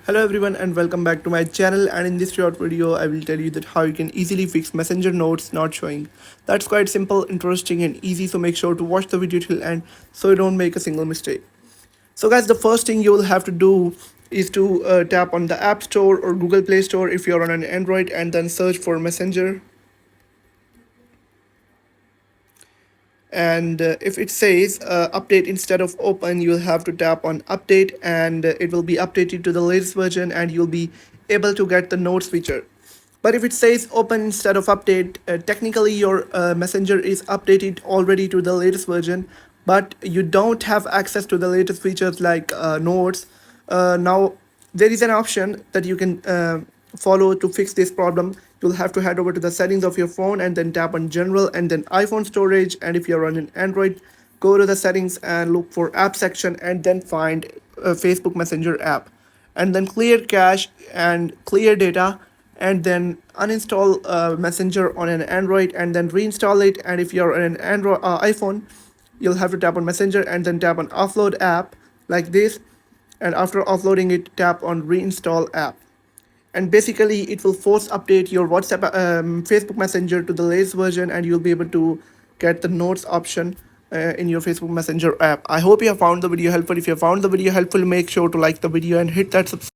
Hello everyone and welcome back to my channel, and in this short video I will tell you that how you can easily fix Messenger notes not showing. That's quite simple, interesting and easy, so make sure to watch the video till end so you don't make a single mistake. So guys, the first thing you will have to do is to tap on the App Store or Google Play Store if you're on an Android, and then search for Messenger. And if it says update instead of open, you'll have to tap on update, and it will be updated to the latest version and you'll be able to get the notes feature. But if it says open instead of update, technically your messenger is updated already to the latest version, but you don't have access to the latest features like notes. Now there is an option that you can follow to fix this problem. You'll have to head over to the settings of your phone and then tap on general and then iPhone storage, and if you're on an Android, go to the settings and look for app section and then find Facebook Messenger app, and then clear cache and clear data, and then uninstall messenger on an Android and then reinstall it. And if you're on an Android iPhone, you'll have to tap on messenger and then tap on offload app like this, and after offloading it, tap on reinstall app, and basically it will force update your WhatsApp Facebook Messenger to the latest version, and you'll be able to get the notes option in your Facebook Messenger app. I hope you have found the video helpful. If you have found the video helpful, make sure to like the video and hit that subscribe